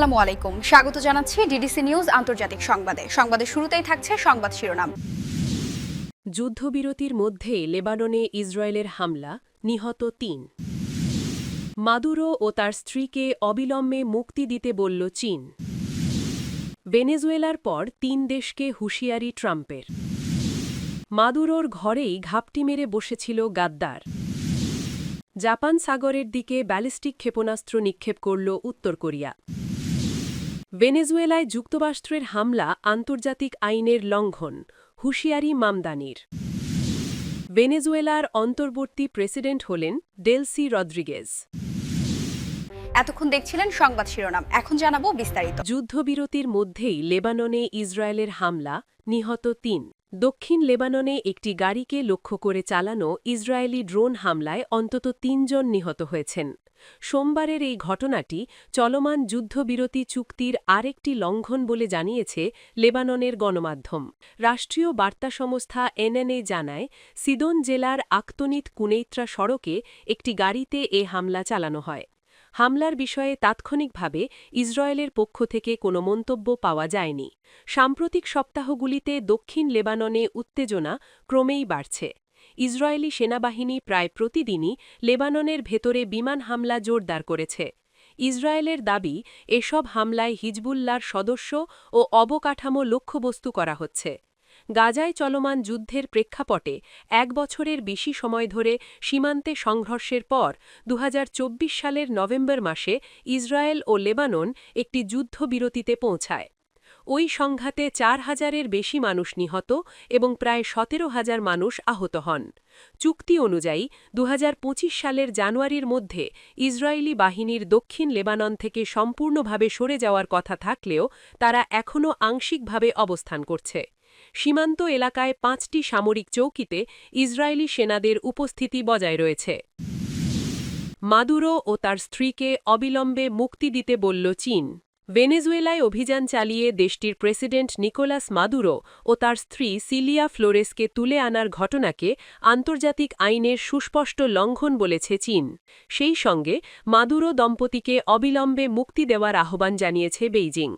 আসসালামু আলাইকুম, স্বাগত জানাচ্ছি ডিডিসি নিউজ আন্তর্জাতিক সংবাদের শুরুতেই থাকছে সংবাদ শিরোনাম। যুদ্ধবিরতির মধ্যে লেবাননে ইসরায়েলের হামলা, নিহত ৩। মাদুরো ও তার স্ত্রীকে অবিলম্বে মুক্তি দিতে বলল চীন। ভেনেজুয়েলার পর ৩ দেশকে হুঁশিয়ারি ট্রাম্পের। মাদুরোর ঘরেই ঘাপটি মেরে বসেছিল গাদ্দার। জাপান সাগরের দিকে ব্যালিস্টিক ক্ষেপণাস্ত্র নিক্ষেপ করল উত্তর কোরিয়া। ভেনেজুয়েলায় যুক্তরাষ্ট্রের হামলা আন্তর্জাতিক আইনের লঙ্ঘন, হুঁশিয়ারি মামদানির। ভেনেজুয়েলার অন্তর্বর্তী প্রেসিডেন্ট হলেন ডেলসি রদ্রিগেজ। এতক্ষণ দেখছিলেন সংবাদ শিরোনাম, এখন জানাবো বিস্তারিত। যুদ্ধবিরতির মধ্যেই লেবাননে ইসরায়েলের হামলা, নিহত ৩। দক্ষিণ লেবাননে একটি গাড়িকে লক্ষ্য করে চালানো ইসরায়েলি ড্রোন হামলায় অন্তত ৩ জন নিহত হয়েছেন। সোমবারের এই ঘটনাটি চলমান যুদ্ধবিরতি চুক্তির আরেকটি লঙ্ঘন বলে জানিয়েছে লেবাননের গণমাধ্যম। রাষ্ট্রীয় বার্তা সংস্থা এনএনএ জানায়, সিদোন জেলার আক্তনিত কুনেইত্রা সড়কে একটি গাড়িতে এ হামলা চালানো হয়। হামলার বিষয়ে তাৎক্ষণিকভাবে ইসরায়েলের পক্ষ থেকে কোনো মন্তব্য পাওয়া যায়নি। সাম্প্রতিক সপ্তাহগুলিতে দক্ষিণ লেবাননে উত্তেজনা ক্রমেই বাড়ছে। ইসরায়েলি সেনাবাহিনী প্রায় প্রতিদিনই লেবাননের ভেতরে বিমান হামলা জোরদার করেছে। ইসরায়েলের দাবি, এসব হামলায় হিজবুল্লাহর সদস্য ও অবকাঠামো লক্ষ্যবস্তু করা হচ্ছে। গাজায় চলমান যুদ্ধের প্রেক্ষাপটে ১ বছরের বেশি সময় ধরে সীমান্তে সংঘর্ষের পর ২০২৪ সালের নভেম্বর মাসে ইসরায়েল ও লেবানন একটি যুদ্ধবিরতিতে পৌঁছায়। ওই সংঘাতে ৪,০০০-এর বেশি মানুষ নিহত এবং প্রায় ১৭,০০০ মানুষ আহত হন। চুক্তি অনুযায়ী ২০২৫ সালের জানুয়ারির মধ্যে ইসরায়েলি বাহিনীর দক্ষিণ লেবানন থেকে সম্পূর্ণভাবে সরে যাওয়ার কথা থাকলেও তারা এখনও আংশিকভাবে অবস্থান করছে। সীমান্ত এলাকায় ৫টি সামরিক চৌকিতে ইসরায়েলি সেনাদের উপস্থিতি বজায় রয়েছে। মাদুরো ও তার স্ত্রীকে অবিলম্বে মুক্তি দিতে বলল চীন। ভেনেজুয়েলায় অভিযান চালিয়ে দেশটির প্রেসিডেন্ট নিকোলাস মাদুরো ও তার স্ত্রী সিলিয়া ফ্লোরেসকে তুলে আনার ঘটনাকে আন্তর্জাতিক আইনের সুস্পষ্ট লঙ্ঘন বলেছে চীন। সেই সঙ্গে মাদুরো দম্পতিকে অবিলম্বে মুক্তি দেওয়ার আহ্বান জানিয়েছে বেইজিং।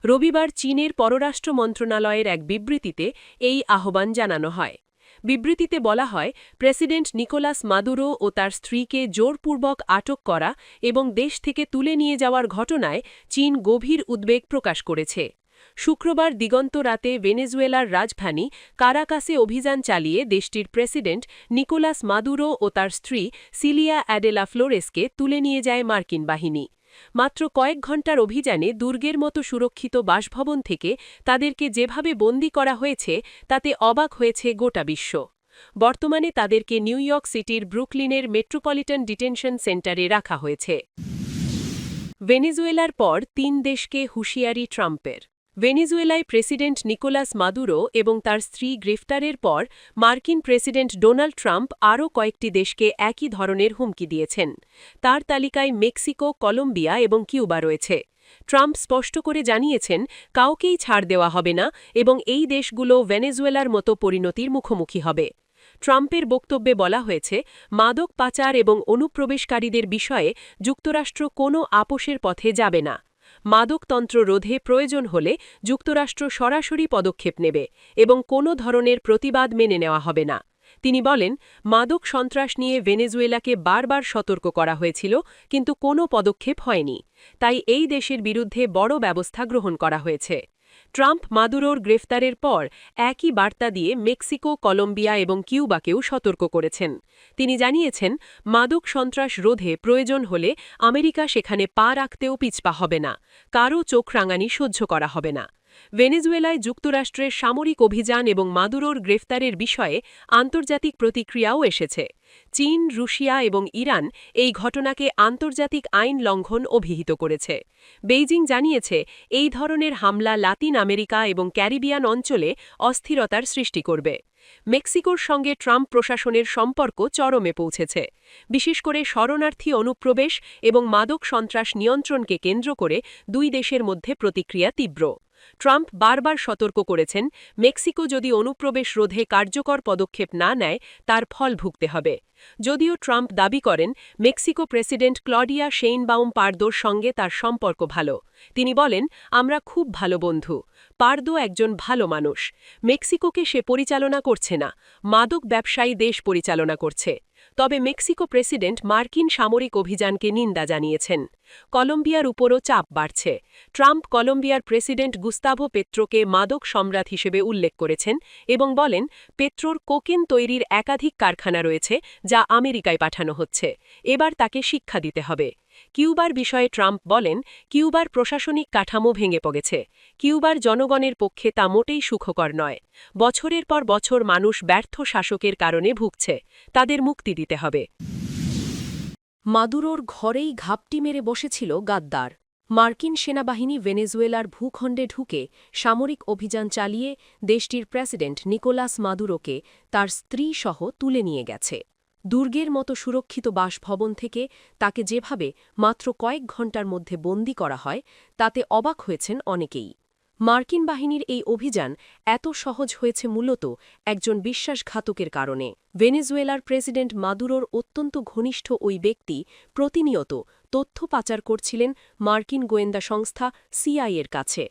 রবিবার চীনের পররাষ্ট্র মন্ত্রণালয়ের এক বিবৃতিতে এই আহ্বান জানানো হয়। বিবৃতিতে বলা হয়, প্রেসিডেন্ট নিকোলাস মাদুরো ও তার স্ত্রীকে জোরপূর্বক আটক করা এবং দেশ থেকে তুলে নিয়ে যাওয়ার ঘটনায় চীন গভীর উদ্বেগ প্রকাশ করেছে। শুক্রবার দিগন্ত রাতে ভেনেজুয়েলার রাজধানী কারাকাসে অভিযান চালিয়ে দেশটির প্রেসিডেন্ট নিকোলাস মাদুরো ও তার স্ত্রী সিলিয়া অ্যাডেলা ফ্লোরেসকে তুলে নিয়ে যায় মার্কিন বাহিনী। মাত্র কয়েক ঘণ্টার অভিযানে দুর্গের মতো সুরক্ষিত বাসভবন থেকে তাদেরকে যেভাবে বন্দী করা হয়েছে তাতে অবাক হয়েছে গোটা বিশ্ব। বর্তমানে তাদেরকে নিউ ইয়র্ক সিটির ব্রুকলিনের মেট্রোপলিটন ডিটেনশন সেন্টারে রাখা হয়েছে। ভেনেজুয়েলার পর ৩ দেশকে হুঁশিয়ারি ট্রাম্পের। ভেনেজুয়েলায় প্রেসিডেন্ট নিকোলাস মাদুরো এবং তার স্ত্রী গ্রেফতারের পর মার্কিন প্রেসিডেন্ট ডোনাল্ড ট্রাম্প আরও কয়েকটি দেশকে একই ধরনের হুমকি দিয়েছেন। তার তালিকায় মেক্সিকো, কলম্বিয়া এবং কিউবা রয়েছে। ট্রাম্প স্পষ্ট করে জানিয়েছেন, কাউকেই ছাড় দেওয়া হবে না এবং এই দেশগুলো ভেনেজুয়েলার মতো পরিণতির মুখোমুখি হবে। ট্রাম্পের বক্তব্যে বলা হয়েছে, মাদক পাচার এবং অনুপ্রবেশকারীদের বিষয়ে যুক্তরাষ্ট্র কোনো আপোষের পথে যাবে না। মাদকতন্ত্র রোধে প্রয়োজন হলে যুক্তরাষ্ট্র সরাসরি পদক্ষেপ নেবে এবং কোনো ধরনের প্রতিবাদ মেনে নেওয়া হবে না। তিনি বলেন, মাদক সন্ত্রাস নিয়ে ভেনেজুয়েলাকে বারবার সতর্ক করা হয়েছিল, কিন্তু কোনো পদক্ষেপ হয়নি। তাই এই দেশের বিরুদ্ধে বড় ব্যবস্থা গ্রহণ করা হয়েছে। ট্রাম্প মাদুরোর গ্রেফতারের পর একই বার্তা দিয়ে মেক্সিকো, কলম্বিয়া এবং কিউবাকেও সতর্ক করেছেন। তিনি জানিয়েছেন, মাদক সন্ত্রাস রোধে প্রয়োজন হলে আমেরিকা সেখানে পা রাখতেও পিছপা হবে না, কারও চোখ রাঙানি সহ্য করা হবে না। ভেনেজুয়েলায় যুক্তরাষ্ট্রের সামরিক অভিযান এবং মাদুরোর গ্রেফতারের বিষয়ে আন্তর্জাতিক প্রতিক্রিয়াও এসেছে। চীন, রুশিয়া এবং ইরান এই ঘটনাকে আন্তর্জাতিক আইন লঙ্ঘন অভিহিত করেছে। বেইজিং জানিয়েছে, এই ধরনের হামলা লাতিন আমেরিকা এবং ক্যারিবিয়ান অঞ্চলে অস্থিরতার সৃষ্টি করবে। মেক্সিকোর সঙ্গে ট্রাম্প প্রশাসনের সম্পর্ক চরমে পৌঁছেছে। বিশেষ করে শরণার্থী অনুপ্রবেশ এবং মাদক সন্ত্রাস নিয়ন্ত্রণকে কেন্দ্র করে দুই দেশের মধ্যে প্রতিক্রিয়া তীব্র। ট্রাম্প বারবার সতর্ক করেছেন, মেক্সিকো যদি অনুপ্রবেশ রোধে কার্যকর পদক্ষেপ না নেয় তার ফল ভুগতে হবে। যদিও ট্রাম্প দাবি করেন, মেক্সিকো প্রেসিডেন্ট ক্লডিয়া শেইনবাউম পার্দোর সঙ্গে তার সম্পর্ক ভালো। তিনি বলেন, আমরা খুব ভালো বন্ধু। পার্দো একজন ভালো মানুষ। মেক্সিকোকে সে পরিচালনা করছে না, মাদক ব্যবসায়ী দেশ পরিচালনা করছে। তবে মেক্সিকো প্রেসিডেন্ট মার্কিন সামরিক অভিযানকে নিন্দা জানিয়েছেন। কলম্বিয়ার উপরও চাপ বাড়ছে। ট্রাম্প কলম্বিয়ার প্রেসিডেন্ট গুস্তাভো পেত্রোকে মাদক সম্রাট হিসেবে উল্লেখ করেছেন এবং বলেন, পেত্রোর কোকেন তৈরির একাধিক কারখানা রয়েছে যা আমেরিকায় পাঠানো হচ্ছে। এবার তাকে শিক্ষা দিতে হবে। কিউবার বিষয়ে ট্রাম্প বলেন, কিউবার প্রশাসনিক কাঠামো ভেঙে পড়েছে। কিউবার জনগণের পক্ষে তা মোটেই সুখকর নয়। বছরের পর বছর মানুষ ব্যর্থ শাসকের কারণে ভুগছে। তাদের মুক্তি দিতে হবে। মাদুরোর ঘরেই ঘাপটি মেরে বসেছিল গাদ্দার। মার্কিন সেনাবাহিনী ভেনেজুয়েলার ভূখণ্ডে ঢুকে সামরিক অভিযান চালিয়ে দেশটির প্রেসিডেন্ট নিকোলাস মাদুরোকে তার স্ত্রীসহ তুলে নিয়ে গেছে। দুর্গের মতো সুরক্ষিত বাসভবন থেকে তাকে যেভাবে মাত্র কয়েক ঘণ্টার মধ্যে বন্দী করা হয়, তাতে অবাক হয়েছেন অনেকেই। মার্কিন বাহিনীর এই অভিযান এত সহজ হয়েছে মূলত একজন বিশ্বাসঘাতকের কারণে। ভেনেজুয়েলার প্রেসিডেন্ট মাদুরোর অত্যন্ত ঘনিষ্ঠ ওই ব্যক্তি প্রতিনিয়ত তথ্য পাচার করছিলেন মার্কিন গোয়েন্দা সংস্থা সিআইএর কাছে।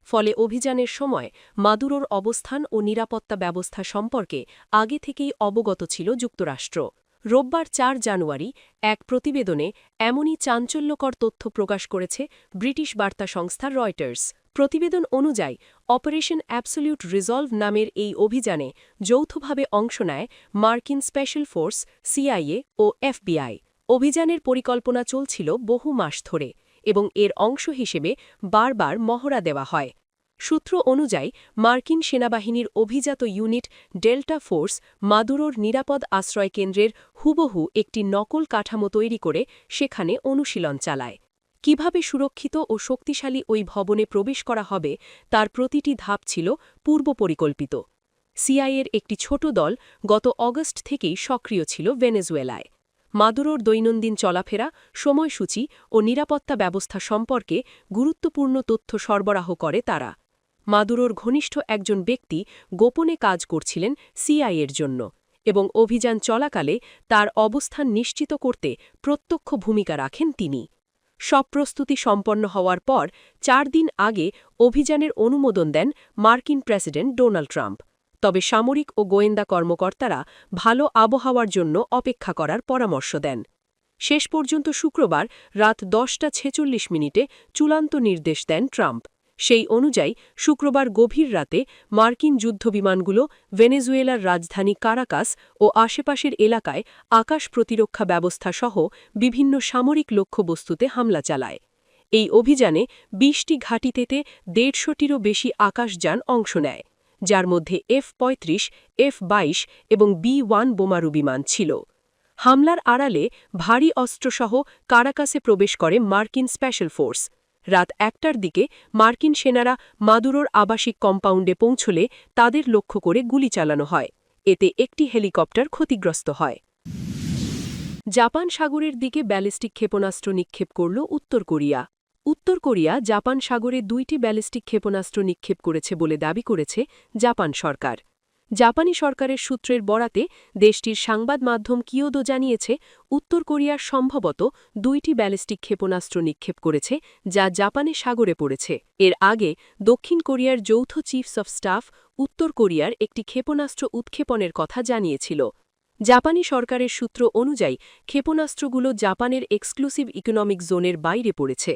ফলে অভিযানের সময় মাদুরোর অবস্থান ও নিরাপত্তা ব্যবস্থা সম্পর্কে আগে থেকেই অবগত ছিল যুক্তরাষ্ট্র। রোববার ৪ জানুয়ারি এক প্রতিবেদনে এমনই চাঞ্চল্যকর তথ্য প্রকাশ করেছে ব্রিটিশ বার্তা সংস্থা রয়টার্স। প্রতিবেদন অনুযায়ী অপারেশন অ্যাবসোলিউট রিজলভ নামের এই অভিযানে যৌথভাবে অংশ নেয় মার্কিন স্পেশাল ফোর্স, সিআইএ ও এফবিআই। অভিযানের পরিকল্পনা চলছিল বহু মাস ধরে এবং এর অংশ হিসেবে বারবার মহড়া দেওয়া হয়। সূত্র অনুযায়ী মার্কিন সেনাবাহিনীর অভিজাত ইউনিট ডেল্টা ফোর্স মাদুরোর নিরাপদ আশ্রয়কেন্দ্রের হুবহু একটি নকল কাঠামো তৈরি করে সেখানে অনুশীলন চালায়। কিভাবে সুরক্ষিত ও শক্তিশালী ওই ভবনে প্রবেশ করা হবে তার প্রতিটি ধাপ ছিল পূর্ব পরিকল্পিত। সিআইএর একটি ছোট দল গত অগস্ট থেকেই সক্রিয় ছিল ভেনেজুয়েলায়। মাদুরোর দৈনন্দিন চলাফেরা, সময়সূচি ও নিরাপত্তা ব্যবস্থা সম্পর্কে গুরুত্বপূর্ণ তথ্য সরবরাহ করে তারা। মাদুরোর ঘনিষ্ঠ একজন ব্যক্তি গোপনে কাজ করছিলেন সিআইএর জন্য এবং অভিযান চলাকালে তার অবস্থান নিশ্চিত করতে প্রত্যক্ষ ভূমিকা রাখেন তিনি। সব প্রস্তুতি সম্পন্ন হওয়ার পর ৪ দিন আগে অভিযানের অনুমোদন দেন মার্কিন প্রেসিডেন্ট ডোনাল্ড ট্রাম্প। তবে সামরিক ও গোয়েন্দা কর্মকর্তারা ভালো আবহাওয়ার জন্য অপেক্ষা করার পরামর্শ দেন। শেষ পর্যন্ত শুক্রবার রাত ১০টা ৪৬ চূড়ান্ত নির্দেশ দেন ট্রাম্প। সেই অনুযায়ী শুক্রবার গভীর রাতে মার্কিন যুদ্ধবিমানগুলো ভেনেজুয়েলার রাজধানী কারাকাস ও আশেপাশের এলাকায় আকাশ প্রতিরক্ষা ব্যবস্থা সহ বিভিন্ন সামরিক লক্ষ্যবস্তুতে হামলা চালায়। এই অভিযানে ২০টি ঘাঁটিতে ১৫০টিরও বেশি আকাশযান অংশ নেয়, যার মধ্যে F-৩৫, F-২২ এবং B-1 বোমারু বিমান ছিল। হামলার আড়ালে ভারী অস্ত্রসহ কারাকাসে প্রবেশ করে মার্কিন স্পেশাল ফোর্স। রাত ১টার দিকে মার্কিন সেনারা মাদুরোর আবাসিক কম্পাউন্ডে পৌঁছলে তাদের লক্ষ্য করে গুলি চালানো হয়। এতে একটি হেলিকপ্টার ক্ষতিগ্রস্ত হয়। জাপান সাগরের দিকে ব্যালিস্টিক ক্ষেপণাস্ত্র নিক্ষেপ করল উত্তর কোরিয়া। উত্তর কোরিয়া জাপান সাগরে ২টি ব্যালিস্টিক ক্ষেপণাস্ত্র নিক্ষেপ করেছে বলে দাবি করেছে জাপান সরকার। জাপানি সরকারের সূত্রের বরাতে দেশটির সংবাদ মাধ্যম কিয়োদো জানিয়েছে, উত্তর কোরিয়া সম্ভবত ২টি ব্যালিস্টিক ক্ষেপণাস্ত্র নিক্ষেপ করেছে যা জাপানে সাগরে পড়েছে। এর আগে দক্ষিণ কোরিয়ার যৌথ চিফস অফ স্টাফ উত্তর কোরিয়ার একটি ক্ষেপণাস্ত্র উৎক্ষেপণের কথা জানিয়েছিল। জাপানি সরকারের সূত্র অনুযায়ী ক্ষেপণাস্ত্রগুলো জাপানের এক্সক্লুসিভ ইকোনমিক জোনের বাইরে পড়েছে।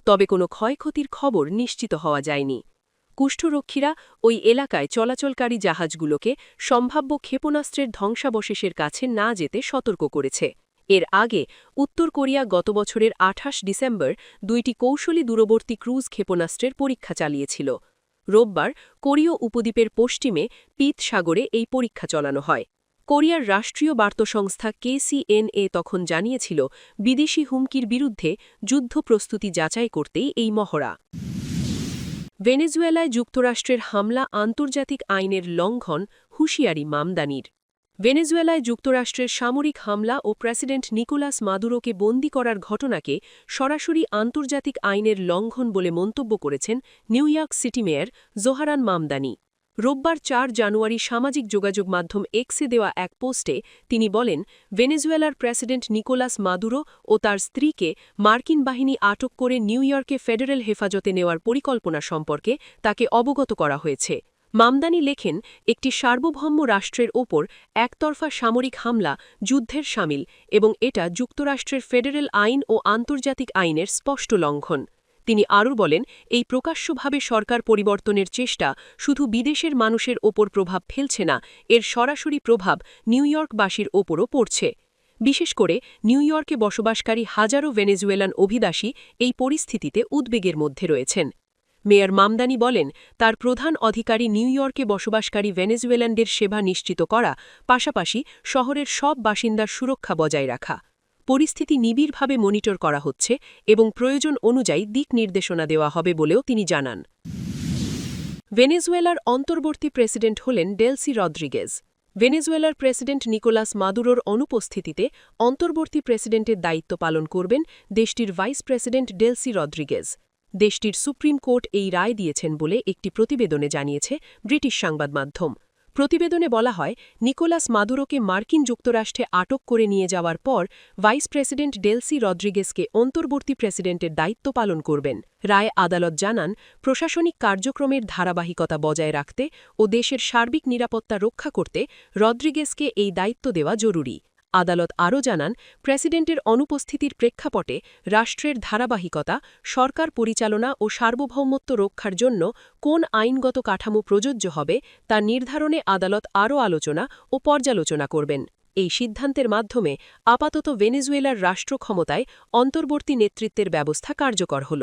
তবে কোনো ক্ষয়ক্ষতির খবর নিশ্চিত হওয়া যায়নি। কুষ্ঠরক্ষীরা ওই এলাকায় চলাচলকারী জাহাজগুলোকে সম্ভাব্য ক্ষেপণাস্ত্রের ধ্বংসাবশেষের কাছে না যেতে সতর্ক করেছে। এর আগে উত্তর কোরিয়া গত বছরের ২৮ ডিসেম্বর ২টি কৌশলী দূরবর্তী ক্রুজ ক্ষেপণাস্ত্রের পরীক্ষা চালিয়েছিল। রোববার কোরীয় উপদ্বীপের পশ্চিমে পিত সাগরে এই পরীক্ষা চালানো হয়। কোরিয়ার রাষ্ট্রীয় বার্তা সংস্থা KCNA তখন জানিয়েছিল, বিদেশি হুমকির বিরুদ্ধে যুদ্ধ প্রস্তুতি যাচাই করতেই এই মহড়া। ভেনেজুয়েলায় যুক্তরাষ্ট্রের হামলা আন্তর্জাতিক আইনের লঙ্ঘন, হুঁশিয়ারি মামদানির। ভেনেজুয়েলায় যুক্তরাষ্ট্রের সামরিক হামলা ও প্রেসিডেন্ট নিকোলাস মাদুরোকে বন্দী করার ঘটনাকে সরাসরি আন্তর্জাতিক আইনের লঙ্ঘন বলে মন্তব্য করেছেন New York City mayor Zohran Mamdani. রোববার ৪ জানুয়ারি সামাজিক যোগাযোগ মাধ্যম এক্সে দেওয়া এক পোস্টে তিনি বলেন, ভেনেজুয়েলার প্রেসিডেন্ট নিকোলাস মাদুরো ও তার স্ত্রীকে মার্কিন বাহিনী আটক করে নিউ ইয়র্কে ফেডারেল হেফাজতে নেওয়ার পরিকল্পনা সম্পর্কে তাকে অবগত করা হয়েছে। মামদানি লেখেন, একটি সার্বভৌম রাষ্ট্রের ওপর একতরফা সামরিক হামলা যুদ্ধের শামিল এবং এটা যুক্তরাষ্ট্রের ফেডারেল আইন ও আন্তর্জাতিক আইনের স্পষ্ট লঙ্ঘন। তিনি আরও বলেন, এই প্রকাশ্যভাবে সরকার পরিবর্তনের চেষ্টা শুধু বিদেশের মানুষের ওপর প্রভাব ফেলছে না, এর সরাসরি প্রভাব নিউ ইয়র্কবাসীর ওপরও পড়ছে। বিশেষ করে নিউ ইয়র্কে বসবাসকারী হাজারো ভেনেজুয়েলান অভিবাসী এই পরিস্থিতিতে উদ্বেগের মধ্যে রয়েছেন। মেয়র মামদানি বলেন, তার প্রধান অধিকারী নিউ ইয়র্কে বসবাসকারী ভেনেজুয়েলানদের সেবা নিশ্চিত করা, পাশাপাশি শহরের সব বাসিন্দার সুরক্ষা বজায় রাখা। পরিস্থিতি নিবিড়ভাবে মনিটর করা হচ্ছে এবং প্রয়োজন অনুযায়ী দিক নির্দেশনা দেওয়া হবে বলেও তিনি জানান। ভেনেজুয়েলার অন্তর্বর্তী প্রেসিডেন্ট হলেন ডেলসি রদ্রিগেজ। ভেনেজুয়েলার প্রেসিডেন্ট নিকোলাস মাদুরোর অনুপস্থিতিতে অন্তর্বর্তী প্রেসিডেন্টের দায়িত্ব পালন করবেন দেশটির ভাইস প্রেসিডেন্ট ডেলসি রদ্রিগেজ। দেশটির সুপ্রিম কোর্ট এই রায় দিয়েছেন বলে একটি প্রতিবেদনে জানিয়েছে ব্রিটিশ সংবাদ মাধ্যম। প্রতিবেদনে বলা হয়, নিকোলাস মাদুরোকে মার্কিন যুক্তরাষ্ট্রে আটক করে নিয়ে যাওয়ার পর ভাইস প্রেসিডেন্ট ডেলসি রদ্রিগেজকে অন্তর্বর্তী প্রেসিডেন্টের দায়িত্ব পালন করবেন। রায়ে আদালত জানান, প্রশাসনিক কার্যক্রমের ধারাবাহিকতা বজায় রাখতে ও দেশের সার্বিক নিরাপত্তা রক্ষা করতে রদ্রিগেজকে এই দায়িত্ব দেওয়া জরুরি। আদালত আরও জানান, প্রেসিডেন্টের অনুপস্থিতির প্রেক্ষাপটে রাষ্ট্রের ধারাবাহিকতা, সরকার পরিচালনা ও সার্বভৌমত্ব রক্ষার জন্য কোন আইনগত কাঠামো প্রযোজ্য হবে তা নির্ধারণে আদালত আরও আলোচনা ও পর্যালোচনা করবেন। এই সিদ্ধান্তের মাধ্যমে আপাতত ভেনেজুয়েলার রাষ্ট্র ক্ষমতায় অন্তর্বর্তী নেতৃত্বের ব্যবস্থা কার্যকর হল।